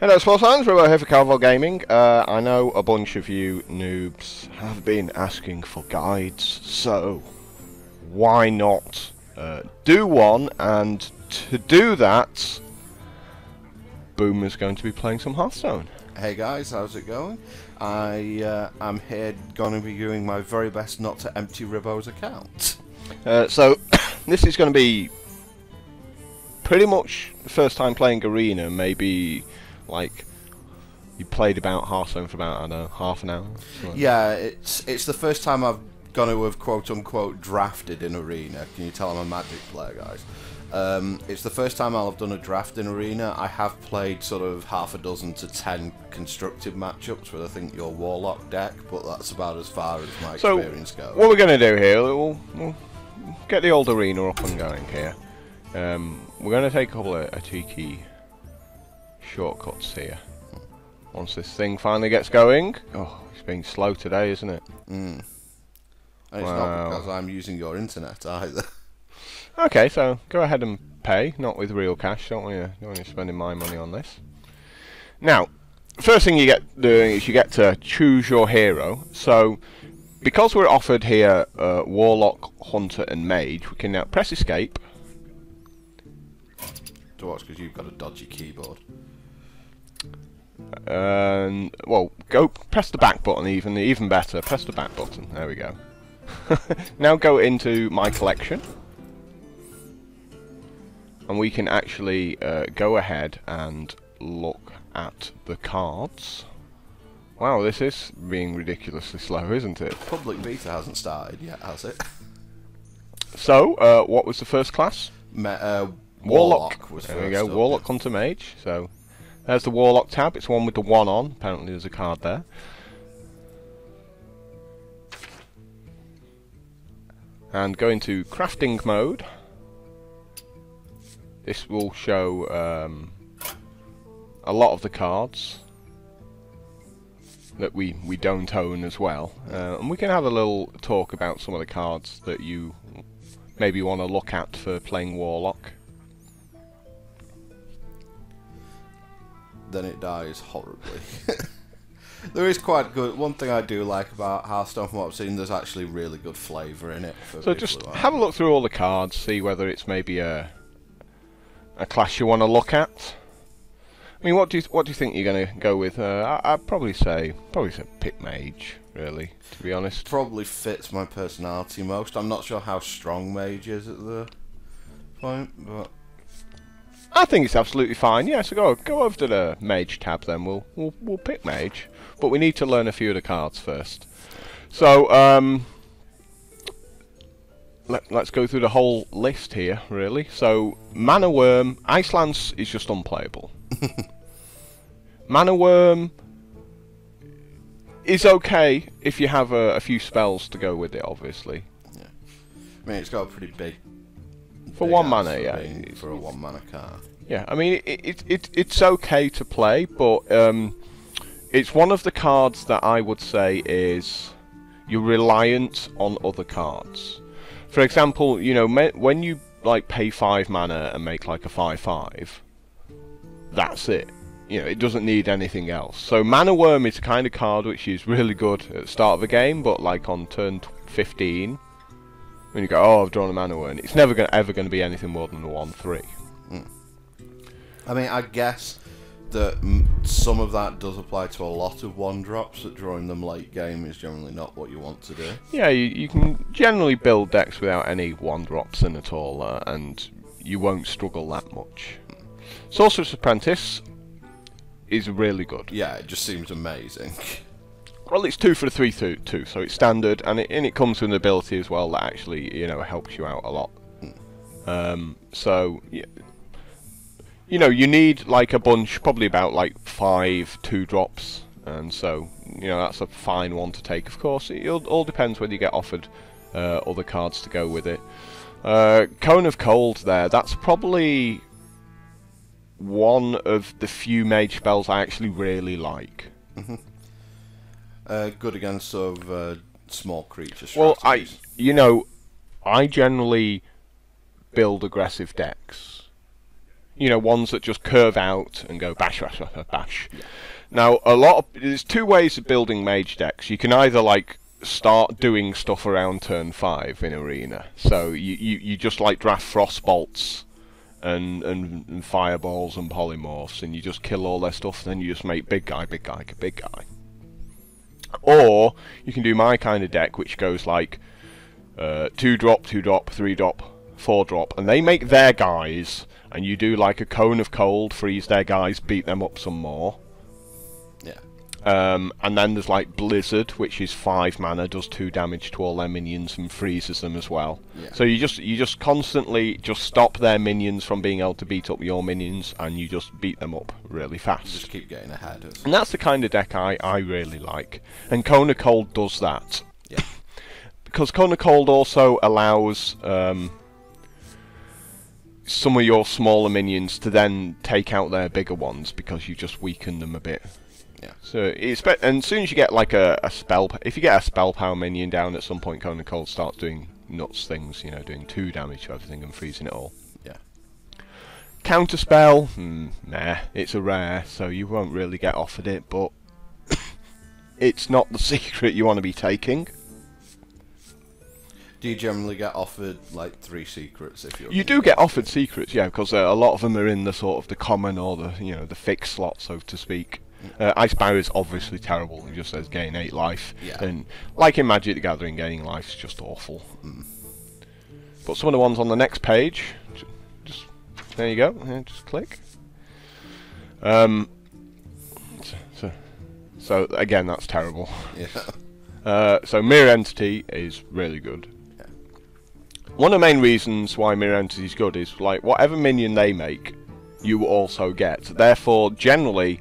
Hello sports fans, Ribbo here for Calvo Gaming. I know a bunch of you noobs have been asking for guides, so why not do one? And to do that, Boomer's going to be playing some Hearthstone. Hey guys, how's it going? I'm here going to be doing my very best not to empty Ribbo's account. So this is going to be pretty much the first time playing Arena, maybe like you played about Hearthstone for about, I don't know, half an hour? Yeah, it's the first time I've gonna have quote unquote drafted in Arena. Can you tell I'm a Magic player, guys? It's the first time I'll have done a draft in Arena. I have played sort of half a dozen to 10 constructed matchups with I think your Warlock deck, but that's about as far as my experience goes. What we're going to do here, we'll get the old Arena up and going here. We're going to take a couple of cheeky shortcuts here. Once this thing finally gets going. Oh, it's been slow today, isn't it? And it's not because I'm using your internet either. Okay, so go ahead and pay, not with real cash. Don't want you spending my money on this. Now, first thing you get doing is you get to choose your hero. So, because we're offered here Warlock, Hunter, and Mage, we can now press Escape. To watch because you've got a dodgy keyboard. Well, go press the back button. Even better, press the back button. There we go. Now go into my collection. And we can actually go ahead and look at the cards. Wow, this is being ridiculously slow, isn't it? Public beta hasn't started yet, has it? So, what was the first class? Warlock was there first. we go, up, Warlock, yeah. Hunter, Mage. So, there's the Warlock tab. It's one with the 1 on. Apparently there's a card there. And go into crafting mode. This will show a lot of the cards that we don't own as well. And we can have a little talk about some of the cards that you maybe want to look at for playing Warlock. Then it dies horribly. There is quite good. One thing I do like about Hearthstone, from what I've seen, there's actually really good flavour in it. So just have a look through all the cards, see whether it's maybe a class you want to look at. I mean, what do you think you're going to go with? I'd probably say pick Mage, really, to be honest. Probably fits my personality most. I'm not sure how strong Mage is at the point, but I think it's absolutely fine. Yeah, so go over to the Mage tab then. We'll pick Mage, but we need to learn a few of the cards first. So let's go through the whole list here, really. So Mana Worm, Icelands is just unplayable. Mana Worm is okay if you have a few spells to go with it, obviously. yeah. I mean, it's got a pretty big. For big 1 ass mana, for yeah. being- for a 1 mana card. Yeah, I mean, it's okay to play, but it's one of the cards that I would say is you're reliant on other cards. For example, you know, when you like pay 5 mana and make like a 5/5, that's it. You know, it doesn't need anything else. So Mana Worm is a kind of card which is really good at the start of a game, but like on turn 15, when you go, oh, I've drawn a Mana Worm, it's never ever going to be anything more than a 1/3. I mean, I guess that some of that does apply to a lot of 1-drops, that drawing them late game is generally not what you want to do. Yeah, you can generally build decks without any 1-drops in at all, and you won't struggle that much. Sorcerer's Apprentice is really good. Yeah, it just seems amazing. Well, it's 2 for the 3/2, so it's standard, and it comes with an ability as well that actually, you know, helps you out a lot. So, yeah, you know, you need like a bunch, probably about like 5 2-drops, and so, you know, that's a fine one to take. Of course, it all depends whether you get offered other cards to go with it. Cone of Cold there, that's probably one of the few mage spells I actually really like. Good against sort of small creature Well, strategies. I generally build aggressive decks. You know, ones that just curve out and go bash, bash, bash, bash. Yeah. Now, there's two ways of building mage decks. You can either like start doing stuff around turn 5 in Arena. So you just like draft frost bolts and fireballs and polymorphs, and you just kill all their stuff, and then you just make big guy, big guy, big guy. Or you can do my kind of deck, which goes like 2-drop, 2-drop, 3-drop, 4-drop, and they make their guys, and you do like a cone of cold, freeze their guys, beat them up some more. Yeah. And then there's like Blizzard, which is 5 mana, does 2 damage to all their minions and freezes them as well. Yeah. So you just constantly just stop their minions from being able to beat up your minions, and you just beat them up really fast. Just keep getting ahead. And that's the kind of deck I really like. And Cone of Cold does that. Yeah. Because Cone of Cold also allows some of your smaller minions to then take out their bigger ones, because you just weaken them a bit. Yeah. So and as soon as you get like a spell, if you get a spell power minion down at some point, Cone of Cold starts doing nuts things, you know, doing 2 damage to everything and freezing it all. Yeah. Counter spell, nah, it's a rare, so you won't really get offered it, but it's not the secret you want to be taking. Do you generally get offered like 3 secrets if you're? You do get offered secrets, yeah, because a lot of them are in the sort of the common or the the fixed slot, so to speak. Ice Barrier is obviously terrible. It just says gain 8 life, Yeah. and like in Magic the Gathering, gaining life is just awful. But some of the ones on the next page, just there you go. Yeah, just click. So again, that's terrible. Yeah. So Mirror Entity is really good. Yeah. One of the main reasons why Mirror Entity is good is like whatever minion they make, you also get. Therefore, generally,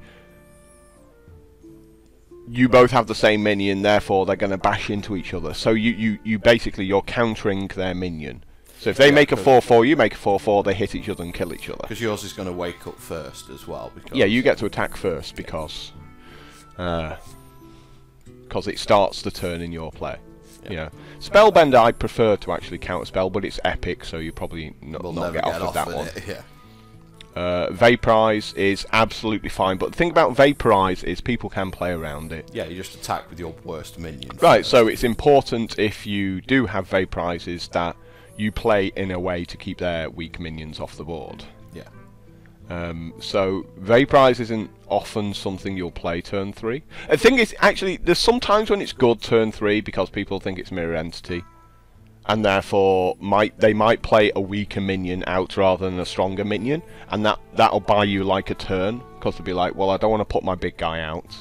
you both have the same minion. Therefore, they're going to bash into each other. So you basically you're countering their minion. So if they make a 4/4, you make a 4/4. They hit each other and kill each other. Because yours is going to wake up first as well. Because Yeah, you get to attack first because it starts the turn in your play. Yeah. You know, Spellbender I prefer to actually counter spell, but it's epic, so you probably not never get offered that one. it, yeah. Vaporize is absolutely fine, but the thing about Vaporize is people can play around it. Yeah, you just attack with your worst minion. Right, first. so it's important if you do have Vaporizes that you play in a way to keep their weak minions off the board. Yeah. So Vaporize isn't often something you'll play turn 3. The thing is, actually, there's sometimes when it's good turn 3 because people think it's Mirror Entity, and therefore they might play a weaker minion out rather than a stronger minion, and that'll buy you like a turn, because they'll be like, well, I don't want to put my big guy out,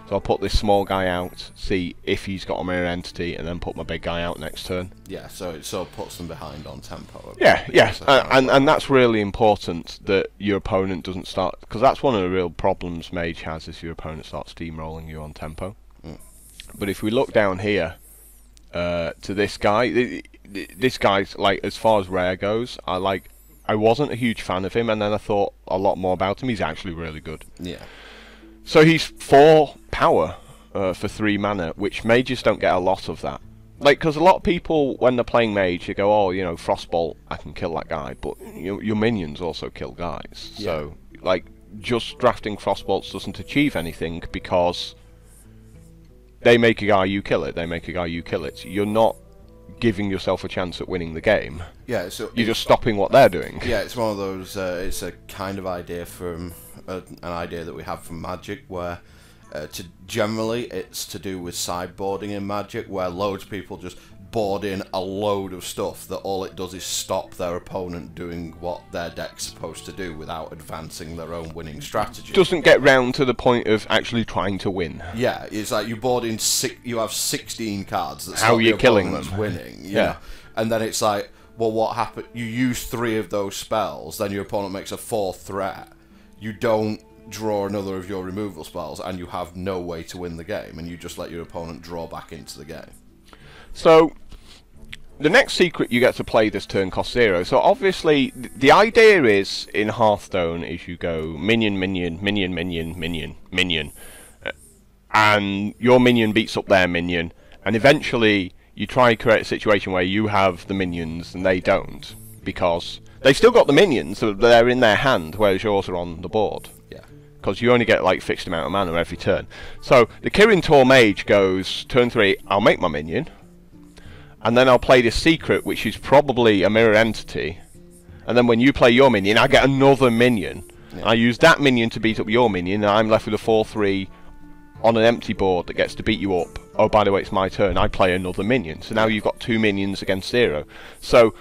so I'll put this small guy out, see if he's got a Mirror Entity, and then put my big guy out next turn. Yeah, so it sort of puts them behind on tempo. Yeah, and that's really important, that your opponent doesn't start, because that's one of the real problems Mage has, is your opponent starts steamrolling you on tempo. But if we look down here to this guy, this guy's, like, as far as rare goes, I wasn't a huge fan of him, and then I thought a lot more about him. He's actually really good. Yeah. So he's 4 power for 3 mana, which mages don't get a lot of that. Like, because a lot of people, when they're playing mage, they go, oh, you know, Frostbolt, I can kill that guy, but your minions also kill guys. Yeah. So, like, just drafting Frostbolts doesn't achieve anything, because they make a guy, you kill it, they make a guy, you kill it. You're not giving yourself a chance at winning the game. Yeah, so You're just stopping what they're doing. Yeah, it's one of those. It's a kind of idea from an idea that we have from Magic, where generally it's to do with sideboarding in Magic, where loads of people just board in a load of stuff that all it does is stop their opponent doing what their deck's supposed to do without advancing their own winning strategy. Doesn't get round to the point of actually trying to win. Yeah, it's like you board in you have 16 cards that How stop are you your killing opponent's them? winning. Yeah. And then it's like, well, what happened? You use 3 of those spells, then your opponent makes a 4th threat. You don't draw another of your removal spells, and you have no way to win the game, and you just let your opponent draw back into the game. So, the next secret you get to play this turn costs 0. So obviously, the idea is, in Hearthstone, is you go minion, minion, minion, minion, minion, minion, and your minion beats up their minion, and eventually you try and create a situation where you have the minions and they don't, because They still got the minions, so they're in their hand, whereas yours are on the board. Yeah. Because you only get like fixed amount of mana every turn. So the Kirin Tor Mage goes, turn 3, I'll make my minion, and then I'll play this secret, which is probably a mirror entity, and then when you play your minion, I get another minion. Yeah. I use that minion to beat up your minion, and I'm left with a 4/3 on an empty board that gets to beat you up. Oh, by the way, it's my turn. I play another minion. So now you've got 2 minions against 0. So,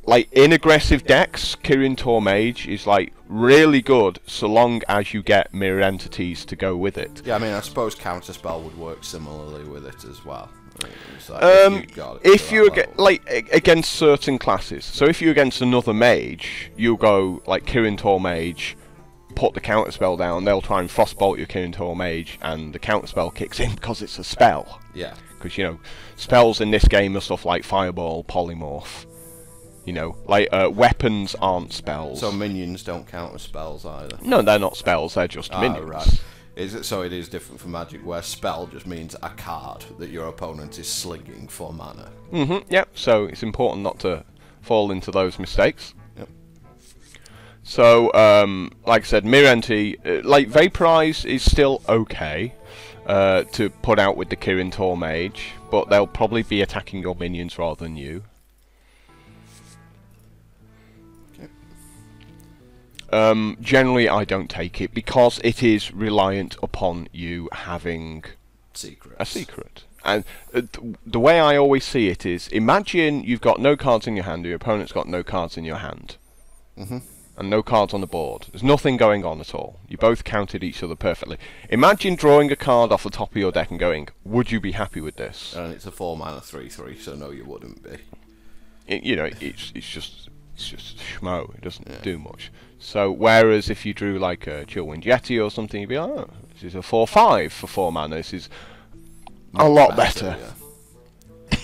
like, in aggressive decks, Kirin Tor Mage is, like, really good so long as you get mirror entities to go with it. Yeah, I mean, I suppose Counterspell would work similarly with it as well. I mean, it's like if you're against certain classes. So if you're against another mage, you'll go, like, Kirin Tor Mage, put the counterspell down, they'll try and frostbolt your Kirin Tor Mage, and the counterspell kicks in because it's a spell. Yeah. Because, you know, spells in this game are stuff like Fireball, Polymorph. You know, like, weapons aren't spells. So minions don't count as spells either? No, they're not spells, they're just minions. Right. So it is different from Magic, where spell just means a card that your opponent is slinging for mana. Yep, so it's important not to fall into those mistakes. Yep. So, like I said, mirror entity, like, Vaporize is still okay to put out with the Kirin Tor Mage, but they'll probably be attacking your minions rather than you. Generally, I don't take it because it is reliant upon you having a secret. And the way I always see it is, imagine you've got no cards in your hand, your opponent's got no cards in your hand, and no cards on the board. There's nothing going on at all. You both counted each other perfectly. Imagine drawing a card off the top of your deck and going, would you be happy with this? And it's a 4-mana 3/3, so no, you wouldn't be. You know, it's just schmo. It doesn't do much. So, whereas if you drew like a Chillwind Yeti or something, you'd be like, oh, this is a 4/5 for 4 mana. This is a lot better. Yeah.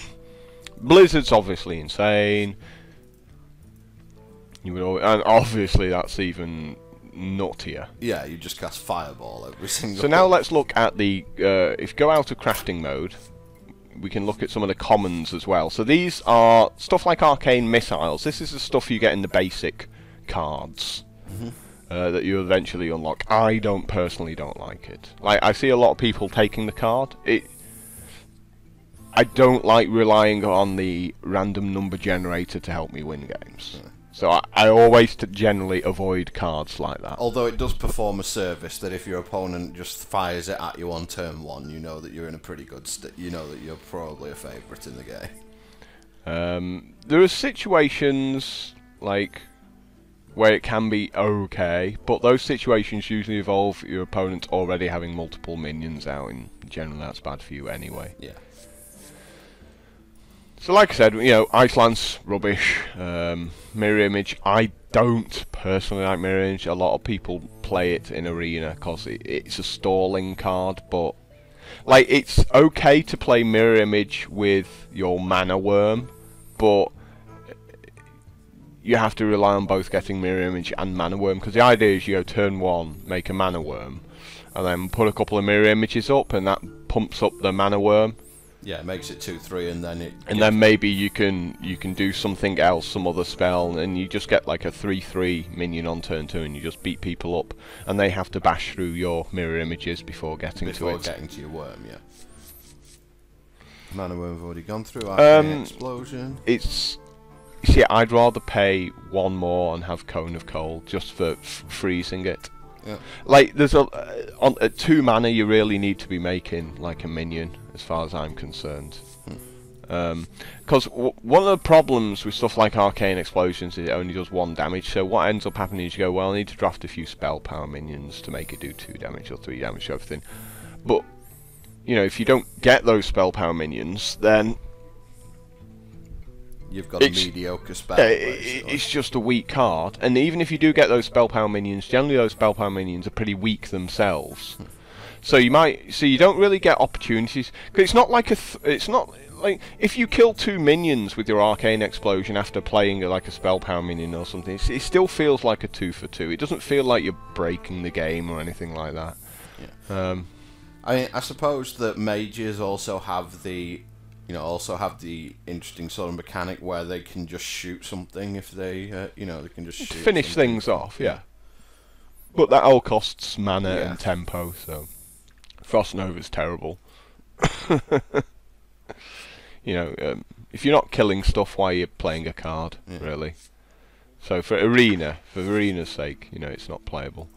Blizzard's obviously insane. You would, and obviously that's even nuttier. Yeah, you just cast Fireball every single. So now let's look at the. If you go out of crafting mode, we can look at some of the commons as well. So these are stuff like arcane missiles. This is the stuff you get in the basic cards that you eventually unlock. I personally don't like it. Like, I see a lot of people taking the card. I don't like relying on the random number generator to help me win games. Yeah. So I always generally avoid cards like that. Although it does perform a service that if your opponent just fires it at you on turn 1, you know that you're in a pretty good you know that you're probably a favourite in the game. There are situations like where it can be okay, but those situations usually involve your opponent already having multiple minions out, and generally that's bad for you anyway. Yeah. So like I said, you know, Ice Lance, rubbish. Mirror Image, I don't personally like Mirror Image. A lot of people play it in Arena because it's a stalling card, but like, it's okay to play Mirror Image with your Mana Worm, but you have to rely on both getting Mirror Image and Mana Worm, because the idea is you go turn 1, make a Mana Worm, and then put a couple of Mirror Images up, and that pumps up the Mana Worm. Yeah, it makes it 2/3, and then then maybe you can do something else, some other spell, and you just get like a 3/3 minion on turn 2, and you just beat people up, and they have to bash through your Mirror Images before getting to it. Before getting to your worm, yeah. Mana Worm have already gone through. Explosion. See, I'd rather pay 1 more and have Cone of Cold just for freezing it. Yeah. Like, there's at 2 mana you really need to be making like a minion, as far as I'm concerned. Because one of the problems with stuff like Arcane Explosions is it only does 1 damage, so what ends up happening is you go, well, I need to draft a few spell power minions to make it do 2 damage or 3 damage to everything. But, you know, if you don't get those spell power minions, then you've got a mediocre spell. It's just a weak card, and even if you do get those spell power minions, generally those spell power minions are pretty weak themselves. So you don't really get opportunities, because it's not like it's not like if you kill 2 minions with your Arcane Explosion after playing like a spell power minion or something, it still feels like a 2 for 2. It doesn't feel like you're breaking the game or anything like that. Yeah. I suppose that mages also have the you know, also have the interesting sort of mechanic where they can just shoot something if they, you know, they can just shoot finish something. things off, yeah. But that all costs mana Yeah. and tempo, so Frost Nova's terrible. You know, if you're not killing stuff, why are you playing a card, really? So for Arena's sake, you know, it's not playable.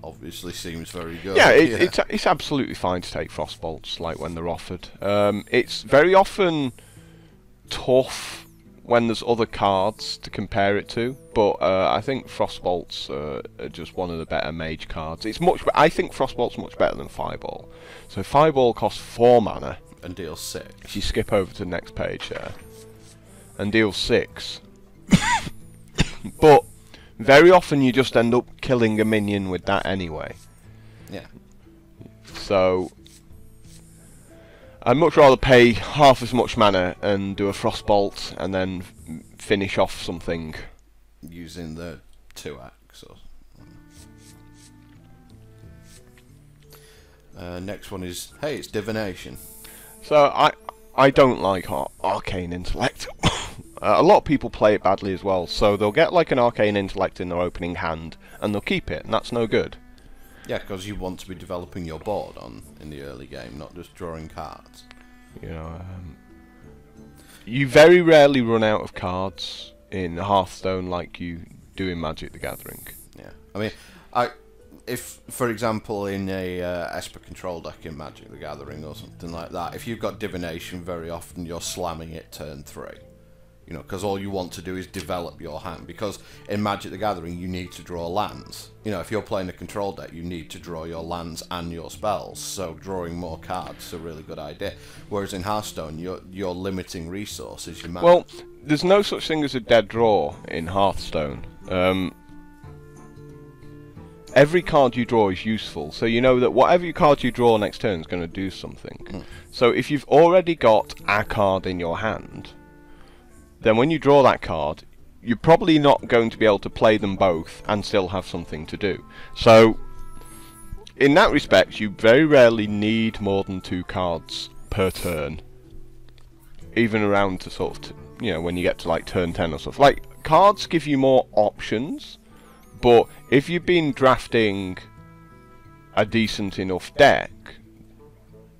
Obviously seems very good. Yeah, it's absolutely fine to take Frostbolts, like when they're offered. It's very often tough when there's other cards to compare it to, but I think Frostbolts are just one of the better Mage cards. I think Frostbolt's much better than Fireball. So Fireball costs 4 mana. And deals 6. If you skip over to the next page there, and deals 6. But very often you just end up killing a minion with that anyway. Yeah. So I'd much rather pay half as much mana and do a Frostbolt and then finish off something. Using the 2x or... next one is, hey, it's Divination. So I don't like Arcane Intellect. A lot of people play it badly as well, so they'll get like an Arcane Intellect in their opening hand and they'll keep it, and that's no good. Yeah, because you want to be developing your board in the early game, not just drawing cards. You know, you very rarely run out of cards in Hearthstone like you do in Magic the Gathering. Yeah, I mean, if, for example, in a Esper control deck in Magic the Gathering or something like that, if you've got Divination, very often you're slamming it turn 3. You know, because all you want to do is develop your hand. Because in Magic the Gathering, you need to draw lands. You know, if you're playing a control deck, you need to draw your lands and your spells. So drawing more cards is a really good idea. Whereas in Hearthstone, you're limiting resources. Your mana. Well, there's no such thing as a dead draw in Hearthstone. Every card you draw is useful, so you know that whatever card you draw next turn is going to do something. So if you've already got a card in your hand, then when you draw that card, you're probably not going to be able to play them both and still have something to do. So in that respect, you very rarely need more than 2 cards per turn, even around to sort of, you know, when you get to like turn 10 or stuff. Like, cards give you more options, but if you've been drafting a decent enough deck,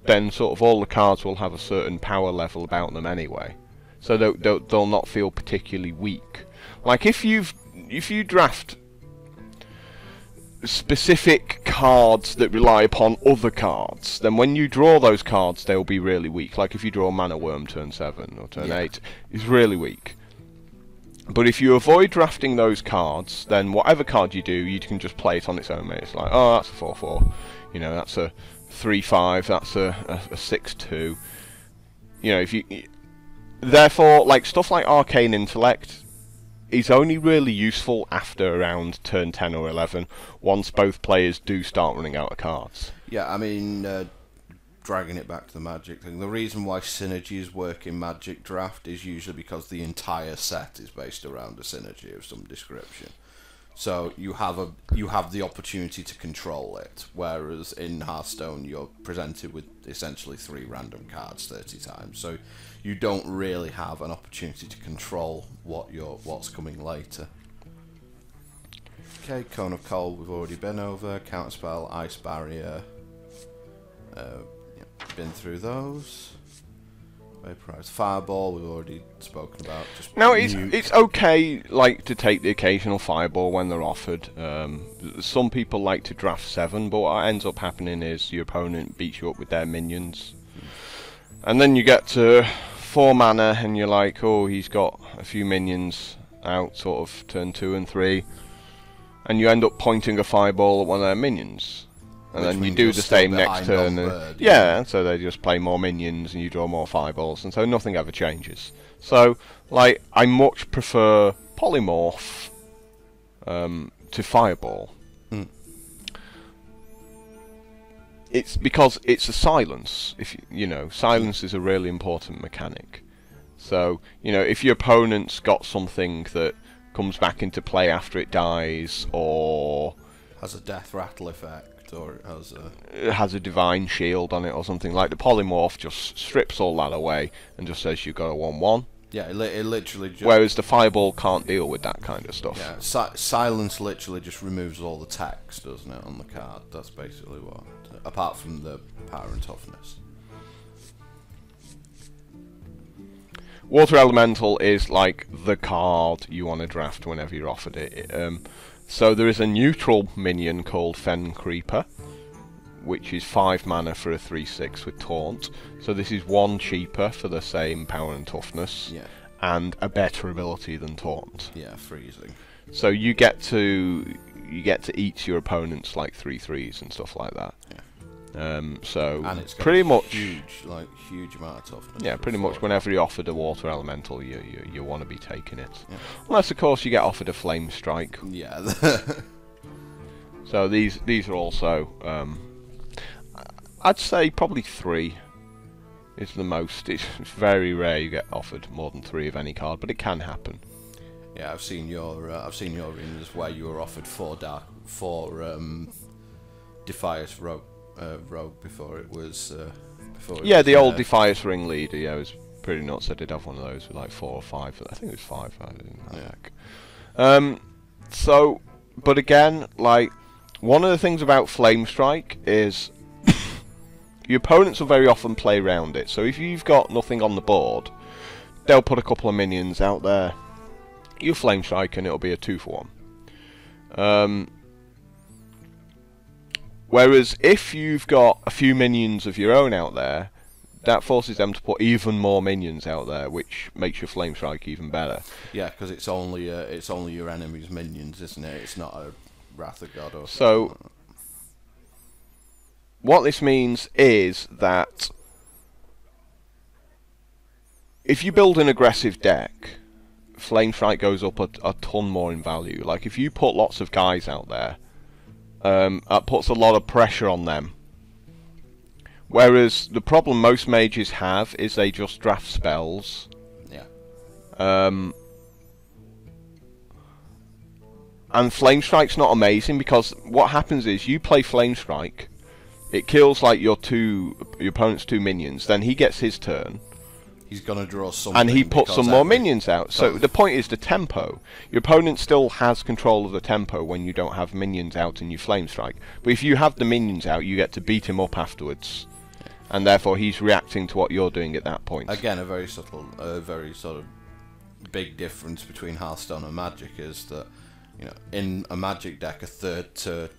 then sort of all the cards will have a certain power level about them anyway, so they'll not feel particularly weak. Like if you draft specific cards that rely upon other cards, then when you draw those cards, they'll be really weak. Like if you draw Mana Worm turn 7 or turn 8, it's really weak. But if you avoid drafting those cards, then whatever card you do, you can just play it on its own merit. It's like, oh, that's a 4/4, you know, that's a 3/5, that's a 6/2. You know, if you... Therefore, like, stuff like Arcane Intellect is only really useful after around turn 10 or 11, once both players do start running out of cards. Yeah, I mean, dragging it back to the Magic thing, the reason why synergies work in Magic Draft is usually because the entire set is based around a synergy of some description. So you have the opportunity to control it, whereas in Hearthstone you're presented with essentially 3 random cards 30 times. So you don't really have an opportunity to control what's coming later. Okay, Cone of Cold we've already been over. Counterspell, Ice Barrier. Been through those. Vaporized Fireball we've already spoken about. Just now it's okay, like, to take the occasional Fireball when they're offered. Some people like to draft 7, but what ends up happening is your opponent beats you up with their minions, and then you get to 4 mana and you're like, oh, he's got a few minions out, sort of turn 2 and 3, and you end up pointing a Fireball at one of their minions. And then you do the same next turn. Yeah, so they just play more minions and you draw more Fireballs, and so nothing ever changes. So, like, I much prefer Polymorph to Fireball. It's because it's a silence. You know, silence is a really important mechanic. So, you know, if your opponent's got something that comes back into play after it dies, or has a death rattle effect. or it has a... It has a divine shield on it or something. Like the polymorph just strips all that away and just says you've got a 1/1. Yeah, it literally just... Whereas the fireball can't deal with that kind of stuff. Yeah, silence literally just removes all the text, doesn't it, on the card? That's basically what... Apart from the power and toughness. Water Elemental is like the card you want to draft whenever you're offered it. So there is a neutral minion called Fen Creeper, which is 5 mana for a 3/6 with Taunt. So this is 1 cheaper for the same power and toughness, Yeah. and a better ability than Taunt. Yeah, freezing. So you get to eat your opponents like 3/3s and stuff like that. Yeah. So And it's got pretty a much huge amount of toughness. yeah, pretty much whenever you're offered a Water Elemental, you want to be taking it. Yeah. Unless of course you get offered a Flame Strike. Yeah. So these are also I'd say probably 3 is the most. It's very rare you get offered more than 3 of any card, but it can happen. Yeah, I've seen your arenas where you were offered 4 Defias Rogue before it was. Yeah, the old Defias Ringleader. Yeah, it was pretty nuts. I did have one of those with like 4 or 5. I think it was 5. I didn't know. So, but again, like one of the things about Flame Strike is your opponents will very often play around it. So if you've got nothing on the board, they'll put a couple of minions out there. You Flame Strike and it'll be a 2/1. Whereas if you've got a few minions of your own out there, that forces them to put even more minions out there, which makes your Flame Strike even better. Yeah, because it's only your enemy's minions, isn't it? It's not a Wrath of God or something. So what this means is that if you build an aggressive deck, Flame Strike goes up a ton more in value. Like if you put lots of guys out there, that puts a lot of pressure on them. Whereas the problem most mages have is they just draft spells. Yeah. And Flame Strike's not amazing because what happens is you play Flame Strike, it kills like your opponent's 2 minions, then he gets his turn. He's gonna draw something. And he puts some more minions out. So the point is the tempo. Your opponent still has control of the tempo when you don't have minions out and you Flame Strike. But if you have the minions out, you get to beat him up afterwards. And therefore he's reacting to what you're doing at that point. Again, a very subtle, very sort of big difference between Hearthstone and Magic is that, you know, in a Magic deck, a third to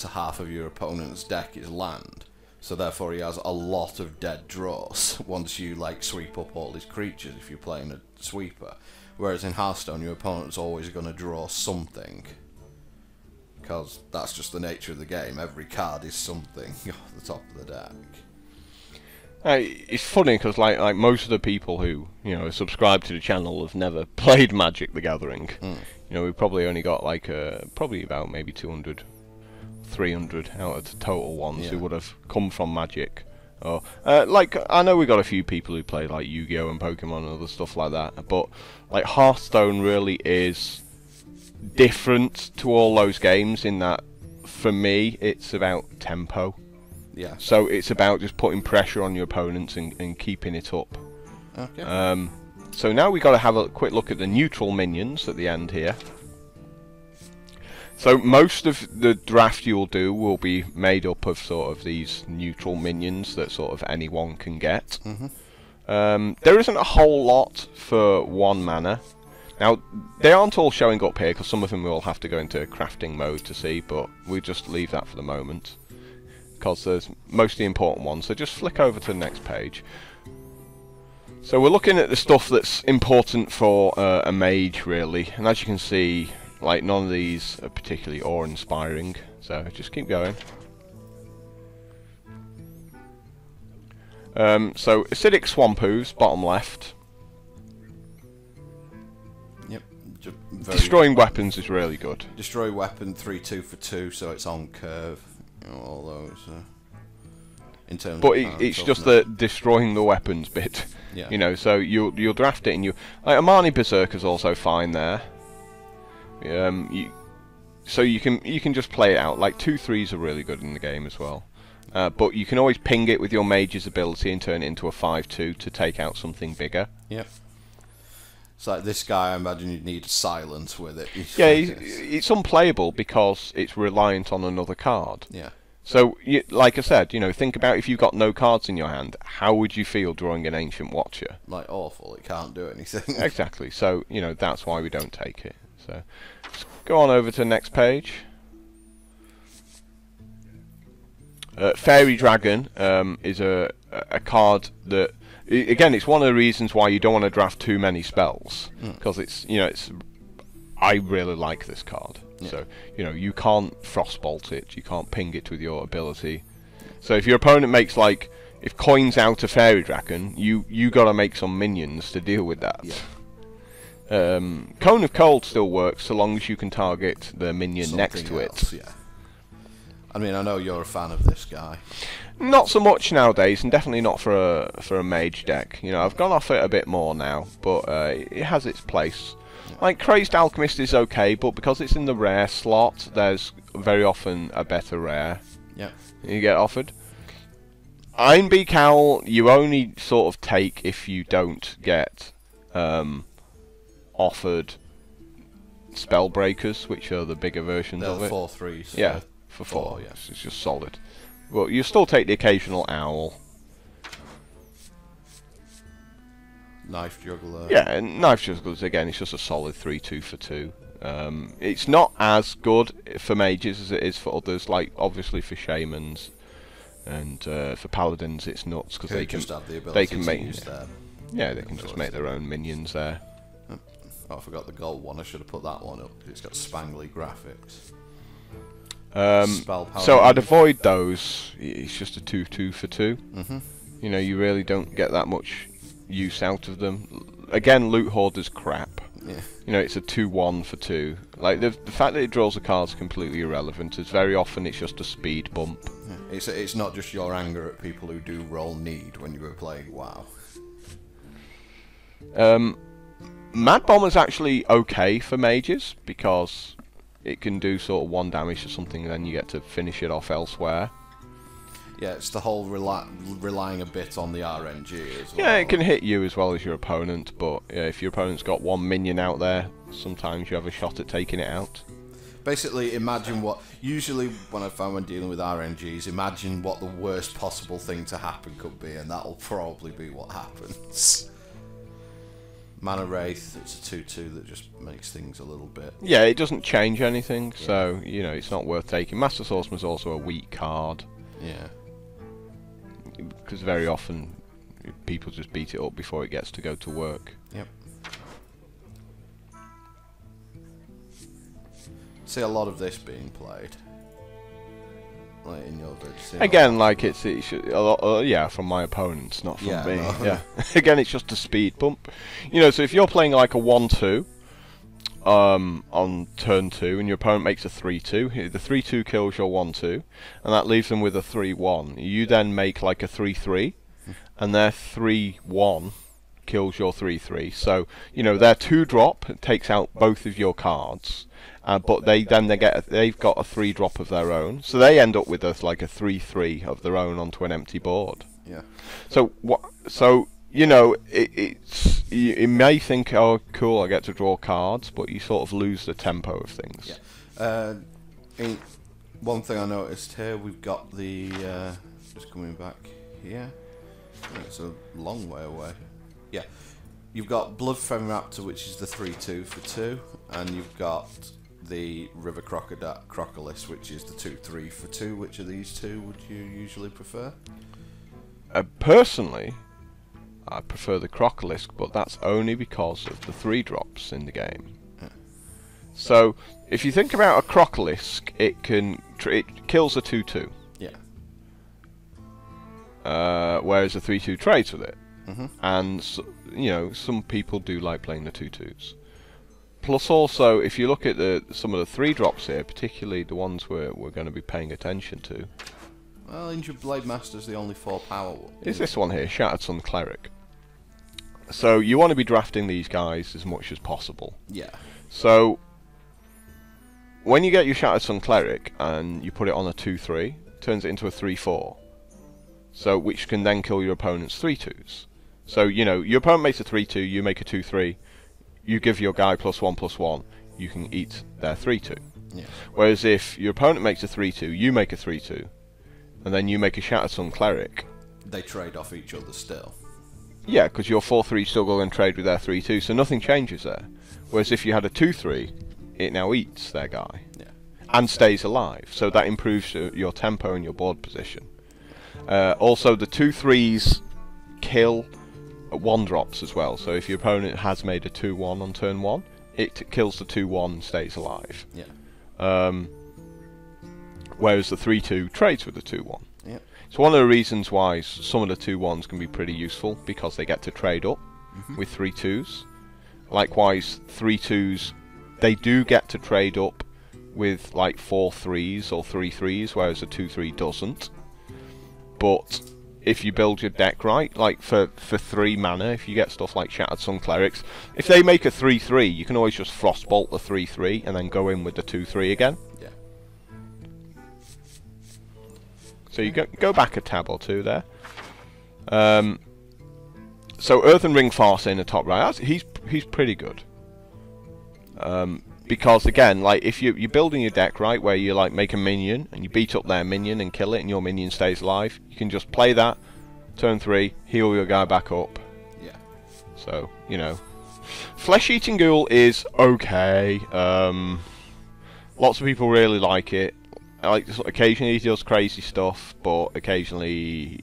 half of your opponent's deck is land. So therefore he has a lot of dead draws once you like sweep up all his creatures if you're playing a sweeper. Whereas in Hearthstone your opponent's always going to draw something. Because that's just the nature of the game. Every card is something off the top of the deck. It's funny because like most of the people who subscribe to the channel have never played Magic the Gathering. You know, we've probably only got like probably about maybe 200, 300 out of the total ones who would have come from Magic. Or like I know we got a few people who play like Yu-Gi-Oh and Pokemon and other stuff like that, but like Hearthstone really is different to all those games in that for me it's about tempo. Yeah. So it's about just putting pressure on your opponents and keeping it up. Okay. So now we've got to have a quick look at the neutral minions at the end here. So most of the draft you'll do will be made up of sort of these neutral minions that sort of anyone can get. There isn't a whole lot for 1 mana. Now, they aren't all showing up here because some of them will have to go into crafting mode to see, but we'll just leave that for the moment because there's most of the important ones. So just flick over to the next page. So we're looking at the stuff that's important for a mage, really, and as you can see, like none of these are particularly awe-inspiring. So just keep going. So acidic Swampoos, bottom left. Yep. Destroying weapons is really good. Destroy weapon 3/2 for 2, so it's on curve. You know, all those. In terms but of it's just the destroying the weapons bit. Yeah. You know, so you'll draft it and like Amani Berserker's also fine there. so you can just play it out. Like 2/3s are really good in the game as well. But you can always ping it with your mage's ability and turn it into a 5/2 to take out something bigger. Yep. It's like this guy, I imagine you'd need silence with it. Yeah, it's unplayable because it's reliant on another card. Yeah. So, like I said, think about if you've got no cards in your hand, how would you feel drawing an Ancient Watcher? Like, awful, it can't do anything. Exactly, so, that's why we don't take it. So, let's go on over to the next page. Fairy Dragon is a card that, again, it's one of the reasons why you don't want to draft too many spells, because I really like this card. Yeah. So, you can't Frostbolt it, you can't ping it with your ability. So if your opponent makes, like, if coins out a Fairy Dragon, you got to make some minions to deal with that. Yeah. Cone of Cold still works so long as you can target the minion something next to else, it. Yeah. I mean, I know you're a fan of this guy. Not so much nowadays, and definitely not for a mage deck. I've gone off it a bit more now, but it has its place. Yeah. Like Crazed Alchemist is okay, but because it's in the rare slot, there's very often a better rare. Yeah. You get offered. Ironbeak Owl, you only sort of take if you don't get offered Spellbreakers, which are the bigger versions of it. They're 4/3s. Yeah. For 4, yes, it's just solid. But you still take the occasional owl. Knife Juggler. Yeah, and Knife Juggler, again, it's just a solid 3/2 for 2. It's not as good for mages as it is for others, like obviously for shamans and for paladins it's nuts because they can just have the ability to make use their they can just make their own minions there. Oh, I forgot the gold one. I should have put that one up. It's got spangly graphics. So I'd avoid those. It's just a 2/2 for 2. Mm-hmm. You really don't get that much use out of them. Again, Loot Hoarder's crap. Yeah. It's a 2/1 for 2. Like the fact that it draws a card is completely irrelevant. It's very often it's just a speed bump. Yeah. It's not just your anger at people who do roll need when you were playing WoW. Mad Bomber's actually okay for mages because it can do sort of 1 damage to something and then you get to finish it off elsewhere. Yeah, it's the whole relying a bit on the RNG as well. Yeah, it can hit you as well as your opponent, but if your opponent's got 1 minion out there, sometimes you have a shot at taking it out. Basically, imagine what... Usually, when I find when dealing with RNGs, imagine what the worst possible thing to happen could be, and that'll probably be what happens. Mana Wraith, it's a 2/2 that just makes things a little bit... Yeah, it doesn't change anything, so, it's not worth taking. Master Swordsman's also a weak card. Yeah. Because very often, people just beat it up before it gets to go to work. Yep. See a lot of this being played. Like in your vid. Again, like it's a lot, from my opponents, not from me. No. Yeah. Again, it's just a speed bump. So if you're playing like a 1/2 on turn 2 and your opponent makes a 3/2, the 3/2 kills your 1/2 and that leaves them with a 3/1. You then make like a 3/3 and their 3/1 kills your 3/3. So, their 2-drop takes out both of your cards. But they've got a 3-drop of their own, so they end up with a 3/3 of their own onto an empty board. Yeah. So you may think, oh, cool, I get to draw cards, but you sort of lose the tempo of things. Yeah. One thing I noticed here, we've got the just coming back here. It's a long way away. Yeah. You've got Bloodfen Raptor, which is the 3/2 for 2, and you've got the River Crocodile, which is the 2/3 for 2. Which of these two would you usually prefer? Personally, I prefer the Crocolisk, but that's only because of the 3-drops in the game. Yeah. So, if you think about a Crocolisk, it kills a 2/2. Yeah. Whereas a 3/2 trades with it. Mm-hmm. And, some people do like playing the 2/2s. Plus also, if you look at some of the 3-drops here, particularly the ones we're going to be paying attention to. Well, Injured Blade Master's the only 4 power one. Is this one here, Shattered Sun Cleric. So you want to be drafting these guys as much as possible. Yeah. So when you get your Shattered Sun Cleric and you put it on a 2/3, turns it into a 3/4. So, which can then kill your opponent's 3/2s. So, you know, your opponent makes a 3/2, you make a 2/3, you give your guy +1/+1, you can eat their 3/2. Yeah. Whereas if your opponent makes a 3/2, you make a 3/2, and then you make a Shattered Sun Cleric, they trade off each other still. yeah, because your 4/3 still go and trade with their 3/2, so nothing changes there. Whereas if you had a 2/3, it now eats their guy. Yeah. And stays alive, so that improves your tempo and your board position. Also, the 2/3s kill 1-drops as well, so if your opponent has made a 2/1 on turn 1, it kills the 2/1 and stays alive. Yeah. Whereas the 3/2 trades with the 2/1. Yeah. It's one of the reasons why some of the 2/1s can be pretty useful, because they get to trade up with 3/2s. Likewise, 3/2s, they do get to trade up with like 4/3s or 3/3s, whereas a 2/3 doesn't. But if you build your deck right, like for 3 mana, if you get stuff like Shattered Sun Clerics, if they make a 3/3, you can always just Frostbolt the 3/3 and then go in with the 2/3 again. Yeah. So you go back a tab or two there. So Earthen Ring Farce in the top right, he's pretty good. Because again, like if you're building your deck right, where you like make a minion and you beat up their minion and kill it, and your minion stays alive, you can just play that, turn 3, heal your guy back up. Yeah. So you know, Flesh Eating Ghoul is okay. Lots of people really like it. Like occasionally he does crazy stuff, but occasionally.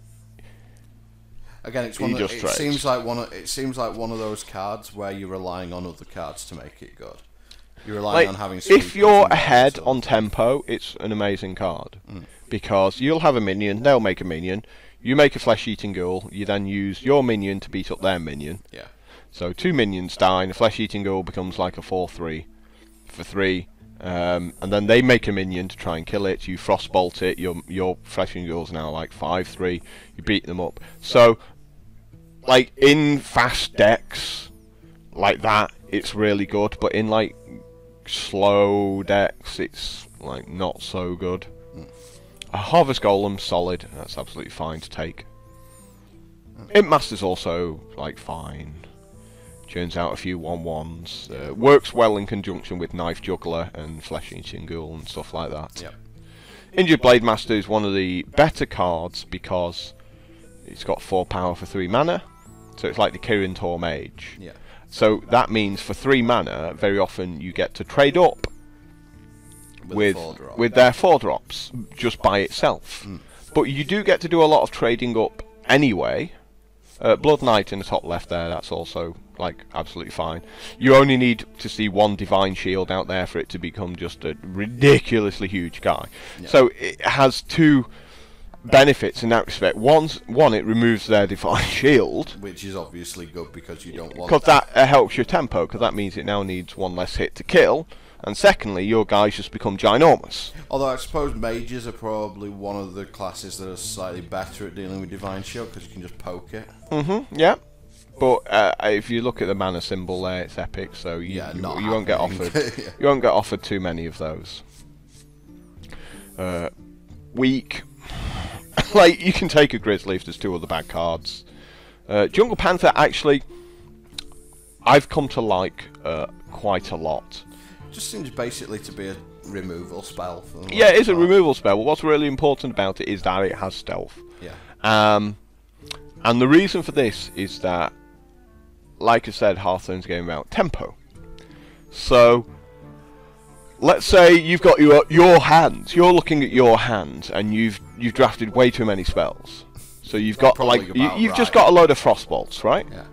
Again, it seems like one of those cards where you're relying on other cards to make it good. You're relying on having. If you're ahead on tempo, it's an amazing card because you'll have a minion, they'll make a minion, you make a Flesh-Eating Ghoul, you then use your minion to beat up their minion. Yeah. So 2 minions die, and the Flesh-Eating Ghoul becomes like a 4/3 for 3. And then they make a minion to try and kill it. You Frostbolt it. Your Flesh-Eating Ghoul's now like 5/3. You beat them up. So, like in fast decks like that, it's really good. But in like slow decks, it's like not so good. A Harvest Golem, solid. That's absolutely fine to take. Imp Master's also like fine. Churns out a few 1/1s. Works well in conjunction with Knife Juggler and Flesh-Eating Ghoul and stuff like that. Yep. Injured Blade Master is one of the better cards because it's got 4 power for 3 mana. So it's like the Kirin Tor Mage. Yeah. So that means for 3 mana, very often you get to trade up with their 4-drops just by itself. But you do get to do a lot of trading up anyway. Blood Knight in the top left there, that's also like absolutely fine. You only need to see 1 Divine Shield out there for it to become just a ridiculously huge guy. Yeah. So it has 2 benefits in that respect. One, it removes their Divine Shield, which is obviously good because you don't want because that helps your tempo, because that means it now needs 1 less hit to kill. And secondly, your guys just become ginormous. Although I suppose mages are probably one of the classes that are slightly better at dealing with Divine Shield because you can just poke it. Yeah. But if you look at the mana symbol there, it's epic, so you won't get offered. Yeah. You won't get offered too many of those. Weak. Like you can take a Grizzly if there's 2 other bad cards. Jungle Panther, actually, I've come to like quite a lot. Just seems basically to be a removal spell. Yeah, it is a removal spell, but what's really important about it is that it has stealth. Yeah. And the reason for this is that, like I said, Hearthstone's a game about tempo. So, let's say you've got your hands. You're looking at your hand, and you've drafted way too many spells. So you've got like you've just got a load of Frostbolts, right? Yeah.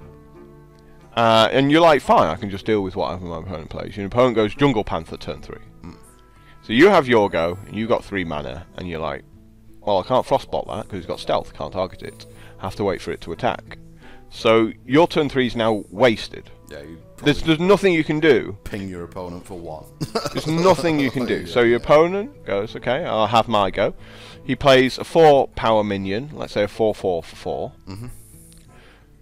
And you're like, fine, I can just deal with whatever my opponent plays. Your opponent goes Jungle Panther turn 3. So you have your go, and you've got 3 mana, and you're like, well, I can't Frostbolt that because it's got stealth, can't target it. I have to wait for it to attack. So your turn 3 is now wasted. Yeah, there's nothing you can do. Ping your opponent for 1. There's nothing you can do. Yeah, so your opponent goes, okay, I'll have my go. He plays a 4 power minion, let's say a 4/4 for 4.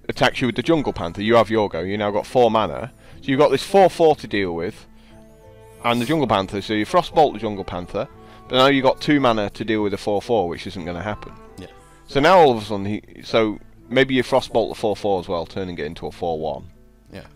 Attacks you with the Jungle Panther. You have your go. You now got 4 mana. So you've got this 4/4 to deal with. and the Jungle Panther. So you Frostbolt the Jungle Panther, but now you've got 2 mana to deal with a 4/4, which isn't going to happen. Yeah. So now all of a sudden, so maybe you Frostbolt the 4/4 as well, turning it into a 4/1. Yeah.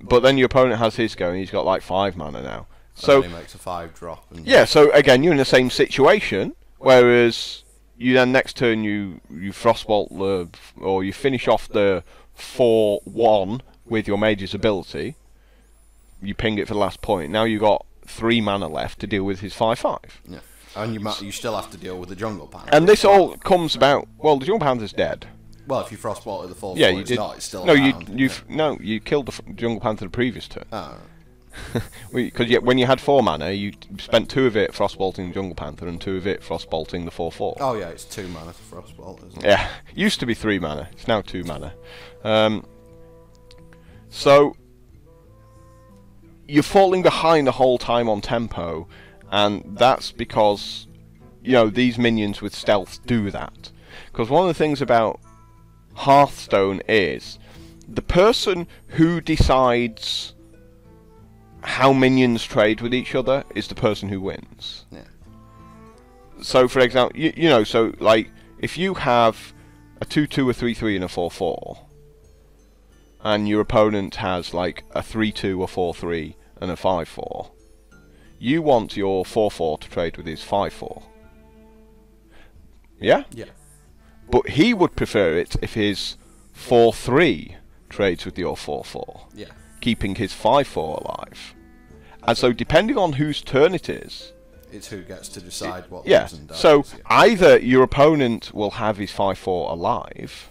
But then your opponent has his go, and he's got like 5 mana now. So and then he makes a 5-drop. And yeah. So again, you're in the same situation. Whereas you then next turn you Frostbolt the, or you finish off the 4/1 with your Mage's ability. You ping it for the last point. Now you've got 3 mana left to deal with his 5/5. Yeah. And you still have to deal with the Jungle Panther. And this all comes about. Well, the Jungle Panther's dead. Well, if you Frostbolted the 4/4, Yeah, you it's did. not. It's still No, around. you killed the Jungle Panther the previous turn. Oh. Because when you had 4 mana, you spent 2 of it Frostbolting the Jungle Panther and 2 of it Frostbolting the 4/4. Oh yeah, it's 2 mana to Frostbolt, isn't it? Yeah, used to be 3 mana. It's now 2 mana. So you're falling behind the whole time on tempo, and that's because these minions with stealth do that. Because one of the things about Hearthstone is the person who decides how minions trade with each other is the person who wins. Yeah. So, for example, so like if you have a 2/2, a 3/3, and a 4/4, and your opponent has like a 3/2, a 4/3, and a 5/4, you want your 4/4 to trade with his 5/4. Yeah? Yeah. But he would prefer it if his 4/3 trades with your 4/4. Yeah. Keeping his 5/4 alive. And so depending on whose turn it is, it's who gets to decide what yeah, lives and dies. so Yeah. either your opponent will have his 5/4 alive,